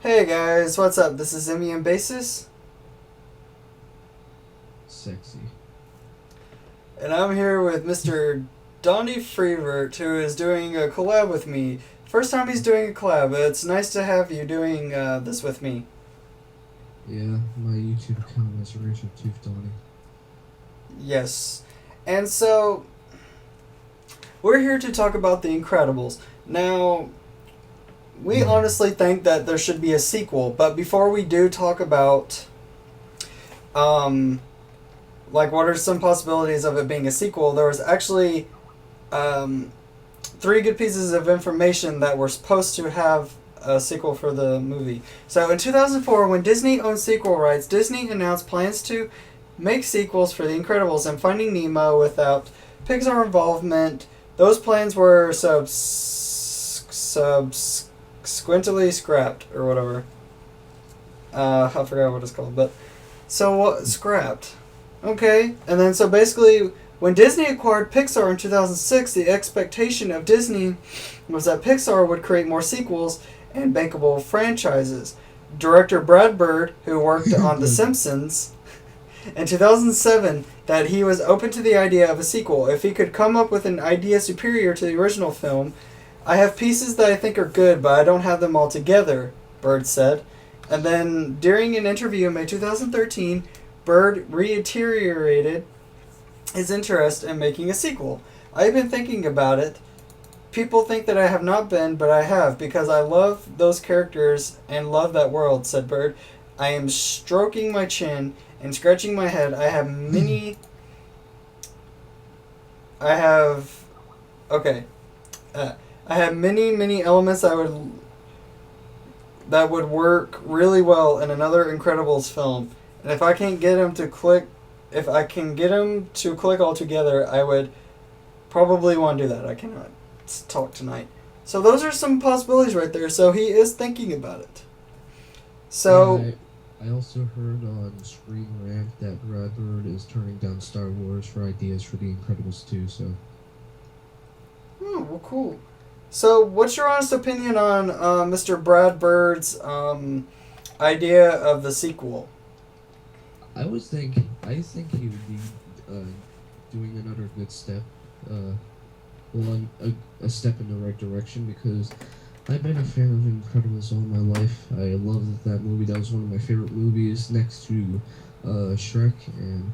Hey guys, what's up? This is Emmy and Basis, Sexy. and I'm here with Mr. Donnie Freevert, who is doing a collab with me. First time he's doing a collab. It's nice to have you doing this with me. Yeah, my YouTube account is Rachel Tooth Donnie. Yes. And so, we're here to talk about The Incredibles. Now, we Yeah. honestly think that there should be a sequel, but before we do talk about, um, like, what are some possibilities of it being a sequel, there was actually, um, three good pieces of information that were supposed to have a sequel for the movie. So in 2004, when Disney owned sequel rights, Disney announced plans to make sequels for The Incredibles and Finding Nemo without Pixar involvement. Those plans were subsequently scrapped or whatever. I forgot what it's called, but so what scrapped? Okay, and then so basically, when Disney acquired Pixar in 2006, the expectation of Disney was that Pixar would create more sequels and bankable franchises. Director Brad Bird, who worked on The Simpsons, in 2007, that he was open to the idea of a sequel if he could come up with an idea superior to the original film. I have pieces that I think are good, but I don't have them all together, Bird said. And then during an interview in May 2013, Bird reiterated his interest in making a sequel. I've been thinking about it. People think that I have not been, but I have, because I love those characters and love that world, said Bird. I am stroking my chin and scratching my head. I have. Okay. I have many elements that would work really well in another Incredibles film. And if I can get them to click all together, I would probably want to do that. I cannot talk tonight. So those are some possibilities right there. So he is thinking about it. So, Yeah, I also heard on Screen Rant that Brad Bird is turning down Star Wars for ideas for The Incredibles 2, so. well, cool. So, what's your honest opinion on Mr. Brad Bird's idea of the sequel? I think he would be uh, doing another good step, uh, a step in the right direction because I've been a fan of Incredibles all my life. I love that movie. That was one of my favorite movies next to Shrek and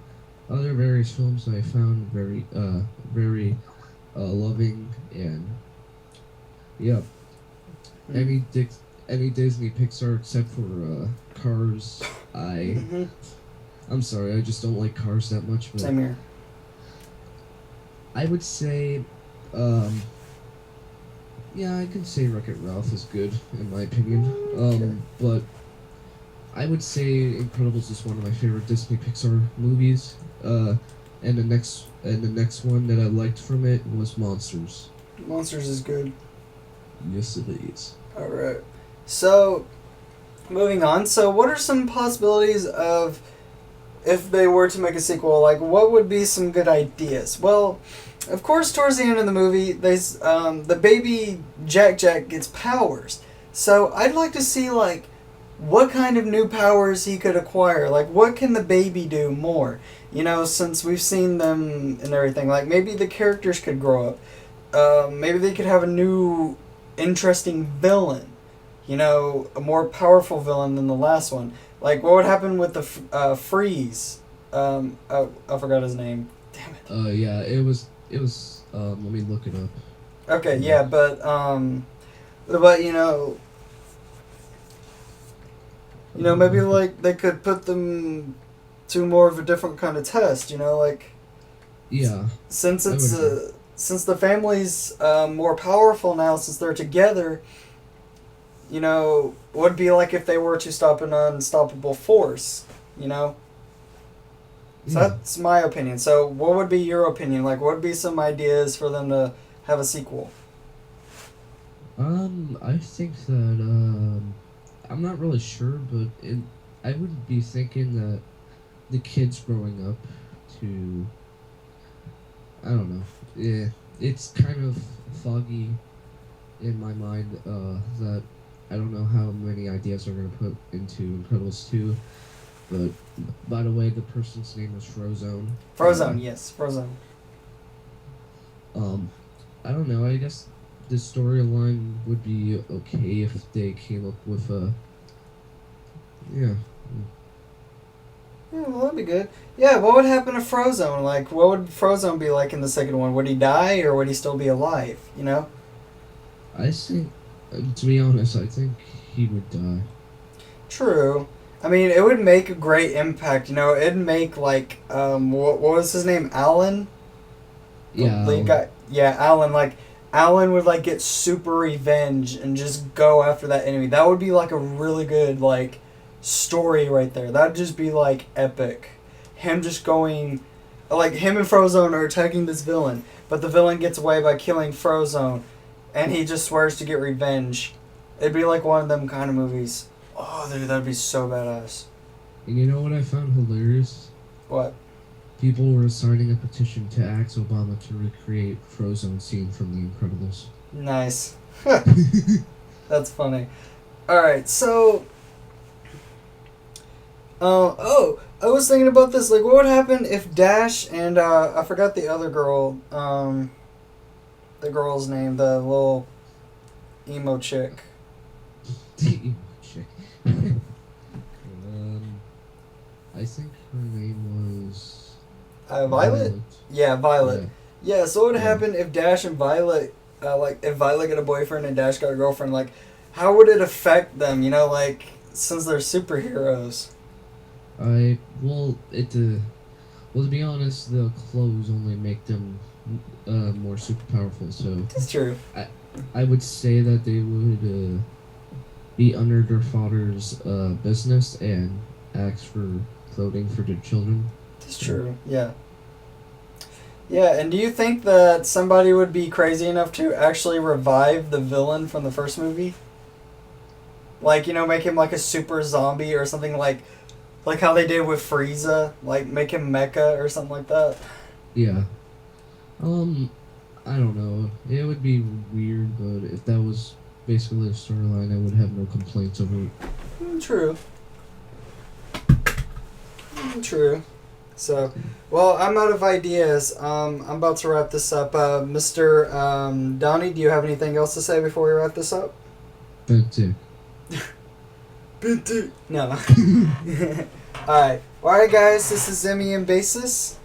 other various films I found very loving and yeah. Any Dick, any Disney Pixar except for Cars. Mm-hmm. I'm sorry, I just don't like Cars that much. But Same here. I would say, um, yeah, I could say Wreck-It Ralph is good in my opinion. Okay. But I would say Incredibles is one of my favorite Disney Pixar movies. And the next one that I liked from it was Monsters. Monsters is good. Yes, it is. Alright. So, moving on. So, what are some possibilities of if they were to make a sequel? Like, what would be some good ideas? Well, of course, towards the end of the movie, the baby Jack gets powers. So, I'd like to see, like, what kind of new powers he could acquire. Like, what can the baby do more? You know, since we've seen them and everything. Like, maybe the characters could grow up. Maybe they could have a new, interesting villain. You know, a more powerful villain than the last one. Like, what would happen with the Freeze? I forgot his name. Damn it. Yeah, it was. Let me look it up. Okay, Uh, yeah, but maybe uh, like they could put them to more of a different kind of test. You know, like yeah, since I would agree. since the family's more powerful now since they're together. You know, would be like if they were to stop an unstoppable force. You know. So Yeah. that's my opinion. So what would be your opinion? Like, what would be some ideas for them to have a sequel? I think that I'm not really sure, but I would be thinking that the kids growing up to I don't know. Yeah, it's kind of foggy in my mind that I don't know how many ideas they're gonna put into Incredibles 2, but by the way, the person's name was Frozone. Frozone, yes, Frozone. Um, I don't know. I guess the storyline would be okay if they came up with a. Yeah. Yeah, well, that'd be good. Yeah, what would happen to Frozone? Like, what would Frozone be like in the second one? Would he die, or would he still be alive? You know? I think, to be honest, I think he would die. True. I mean, it would make a great impact. You know, it'd make like, what was his name? Alan. The Yeah. lead guy. Yeah, Alan. Like, Alan would like get super revenge and just go after that enemy. That would be like a really good like story right there. That'd just be like epic. Him just going, like him and Frozone are attacking this villain, but the villain gets away by killing Frozone, and he just swears to get revenge. It'd be like one of them kind of movies. Oh, dude, that'd be so badass. And you know what I found hilarious? What? People were signing a petition to ask Obama to recreate Frozone scene from The Incredibles. Nice. That's funny. All right, so. Oh, I was thinking about this. Like, what would happen if Dash and I forgot the other girl. The girl's name, the little emo chick. Chick. I think her name was Violet. Yeah, Violet. Yeah. So what would Yeah. happen if Dash and Violet, like, if Violet got a boyfriend and Dash got a girlfriend? Like, how would it affect them? You know, like, since they're superheroes. Well, to be honest, the clothes only make them more super powerful. So It's true. I would say that they would be under their father's business and ask for clothing for their children. It's true. Yeah. Yeah, and do you think that somebody would be crazy enough to actually revive the villain from the first movie? Like, you know, make him like a super zombie or something like how they did with Frieza, like make him mecha or something like that. Yeah. I don't know. It would be weird, but if that was basically the storyline, I would have no complaints over it. True. True. So, well, I'm out of ideas. I'm about to wrap this up. Mr. Donnie, do you have anything else to say before we wrap this up? That's it. No. Alright. Alright, guys, this is Zemi and Basis.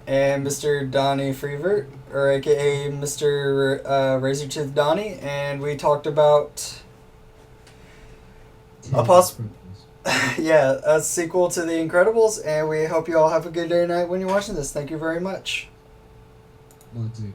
And Mr. Donnie Freevert, or aka Mr. Razortooth Donnie, and we talked about a sequel to The Incredibles, and we hope you all have a good day or night when you're watching this. Thank you very much. Monty.